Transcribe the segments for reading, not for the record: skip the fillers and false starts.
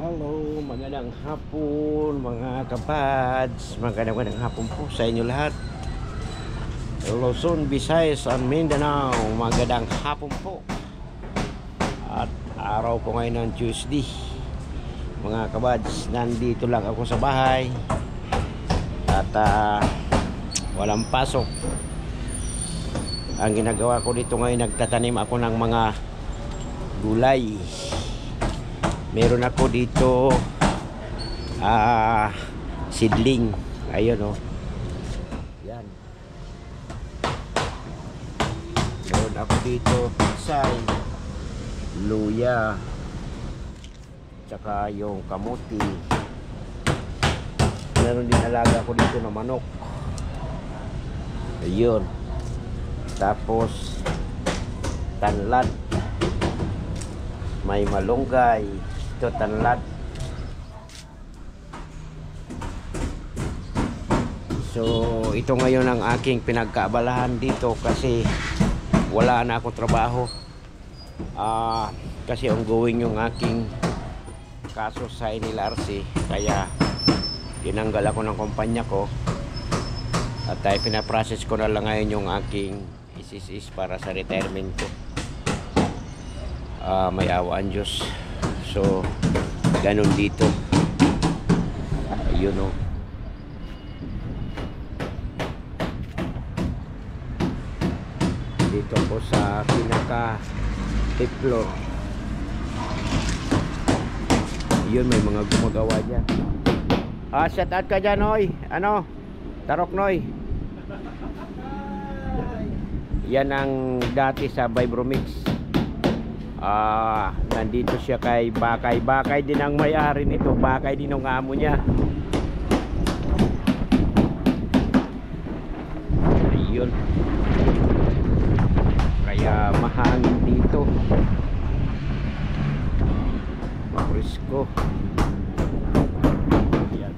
Hello, magandang hapon mga kapads. Magandang hapon po sa inyo lahat. Luzon, Visayas, and Mindanao. Magandang hapon po. At araw po ngayon ng Tuesday. Mga kapads, nandito lang ako sa bahay. At walang pasok. Ang ginagawa ko dito ngayon, nagtatanim ako ng mga gulay. Meron ako dito seedling. Ayun yan. Meron ako dito pisay, luya, tsaka yung kamuti. Meron din alaga ko dito na manok. Ayun. Tapos tanlad, may malunggay. Ito tanlad. So ito ngayon ang aking pinagkaabalahan dito kasi wala na akong trabaho. Kasi ongoing yung aking kaso sa NLRC, kaya tinanggal ako ng kumpanya ko at pinaprocess ko na lang ngayon yung aking ISIS para sa retirement ko. May awaan Diyos. So ganun dito. Ayun dito po sa pinaka tiplo. Yun, may mga gumagawa dyan. Shout out ka dyan, Noy. Tarok, Noy. Yan ang dati sa Vibromix. Nandito siya kay Bakay din ang may-ari nito. Bakay din ang amo niya. Ayun. Kaya mahangin dito, mapresko. Ayan.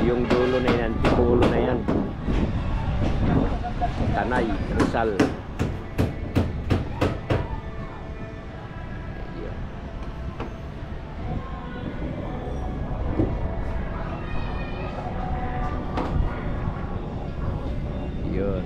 Yung dulo na yan, tipulo na yan, Tanay, Rizal. Yun.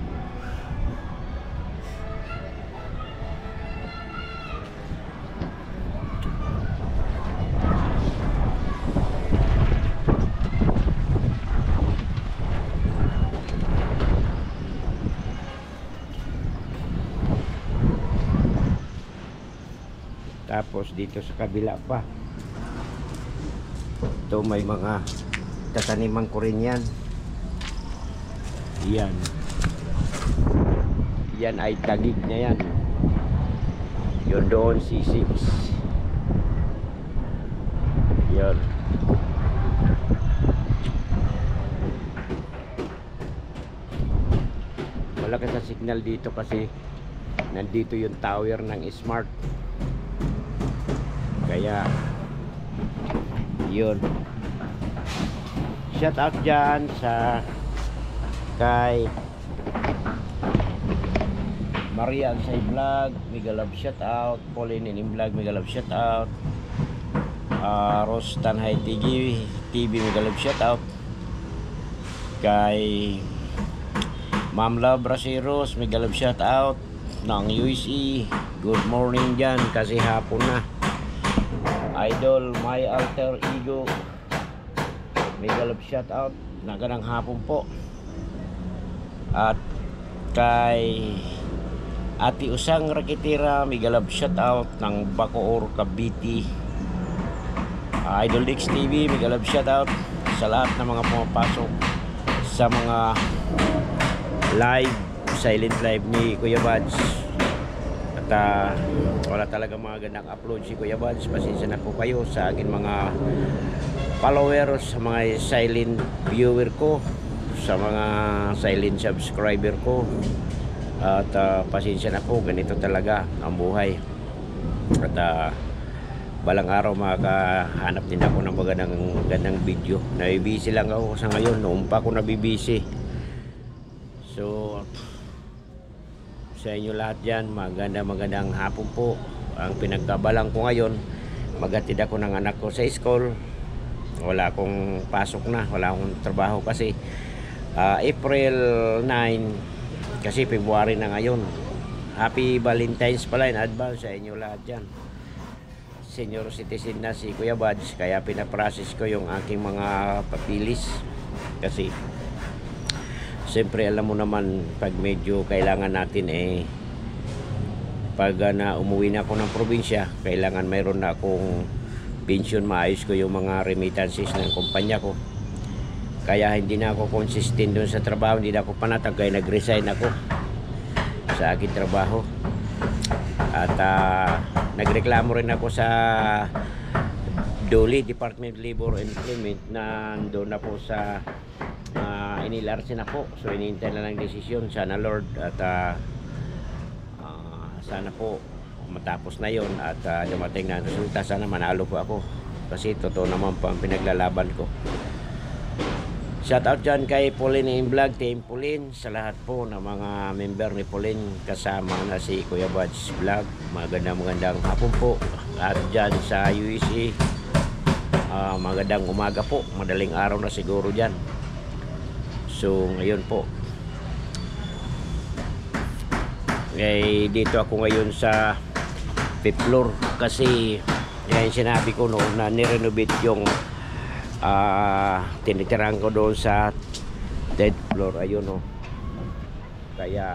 Tapos dito sa kabila pa, ito may mga tataniman ko rin yan. Yan ay tagig na yan. Yun doon C6. Yan. Malakas sa signal dito kasi nandito yung tower ng Smart. Kaya yun, shout out dyan sa kay Maria Ansay Vlog, mega love shout out. Pauline Inim Vlog, mega love shout out. Rose Tanhay TV, mega love shout out. Kay Ma'am Love Braceros, mega love shout out ng USE. Good morning dyan kasi hapon na. Idol, my alter ego, mega love shout out. Nagandang hapon po. At kay Ati Usang Rakitira, mega love shout out ng Bacoor, Cavite. Idol Dix TV, mega love shout out sa lahat ng mga pumapasok sa mga live, silent live ni Kuya Bads. At wala talaga mga gandang upload si Kuya Bads. Pasensya na po kayo sa akin mga followers, sa mga silent viewer ko, sa mga silent subscriber ko. At pasensya na po, ganito talaga ang buhay. At balang araw makahanap din ako ng magandang video. Nabibisi lang ako sa ngayon, noon pa ako nabibisi. So sa inyo lahat dyan, magandang hapon po. Ang pinagkabalang ko ngayon, maghatid ako ng anak ko sa school. Wala akong pasok na, wala akong trabaho kasi April 9, kasi February na ngayon. Happy Valentine's pala in advance sa inyo lahat dyan. Senior citizen na si Kuya Buds, kaya pinaprocess ko yung aking mga papilis. Kasi siyempre alam mo naman, pag medyo kailangan natin pag na umuwi na ako ng probinsya, kailangan mayroon na akong pension, maayos ko yung mga remittances ng kumpanya ko. Kaya hindi na ako consistent doon sa trabaho, hindi na ako panatag, kaya nag-resign ako sa aking trabaho. At nagreklamo rin ako sa DOLE, Department of Labor and Employment, na doon na po sa inilarsin na po. So inihintay na lang desisyon. Sana Lord at sana po matapos na yon at dumating na ang resulta. Sana manalo po ako kasi totoo naman po ang pinaglalaban ko. Shout out dyan kay Pauline Vlog, Team Pauline, sa lahat po ng mga member ni Pauline, kasama na si Kuya Buds Vlog. Magandang hapon po. At dyan sa UEC, magandang umaga po, madaling araw na siguro dyan. So ngayon po, dito ako ngayon sa 5th floor kasi yan sinabi ko noon na nirenovate yung tinitirahan ko doon sa 3rd floor. Ayun o, kaya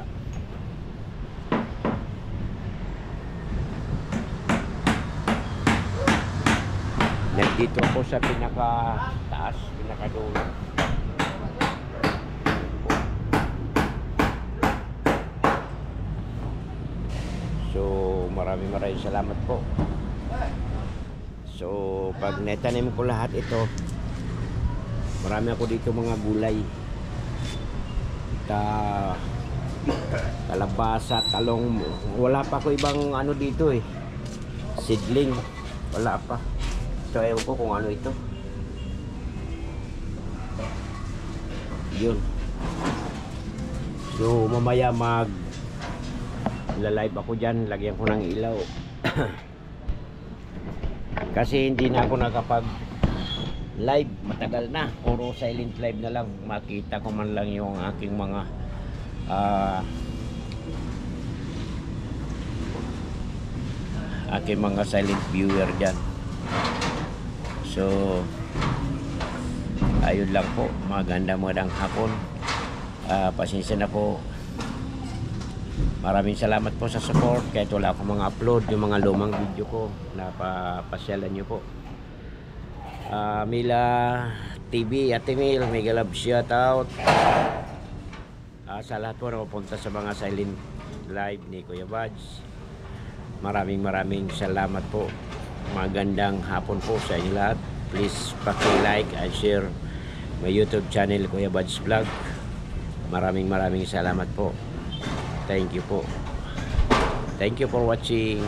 nandito ako sa pinaka taas, pinaka dulo. So maraming salamat po. So pag netanim ko lahat ito, marami ako dito mga gulay, kalabasa, talong. Wala pa ko ibang ano dito seedling, wala pa. So ewan ko kung ano ito. Yun. So mamaya live ako dyan, lagyan ko ng ilaw. Kasi hindi na ako nakapag live, matagal na, puro silent live na lang. Makita ko man lang yung aking mga silent viewer dyan. So ayun lang po, magandang hapon. Pasensya na po. Maraming salamat po sa support kahit wala akong mga upload, yung mga lumang video ko napapasyalan nyo po. Mila TV, Ate Mil, mega love shout out sa lahat po na pupunta sa mga silent live ni Kuya Buds. Maraming salamat po. Magandang hapon po sa inyo lahat. Please paki-like and share my YouTube channel Kuya Buds Vlog. Maraming salamat po. Thank you po. Thank you for watching.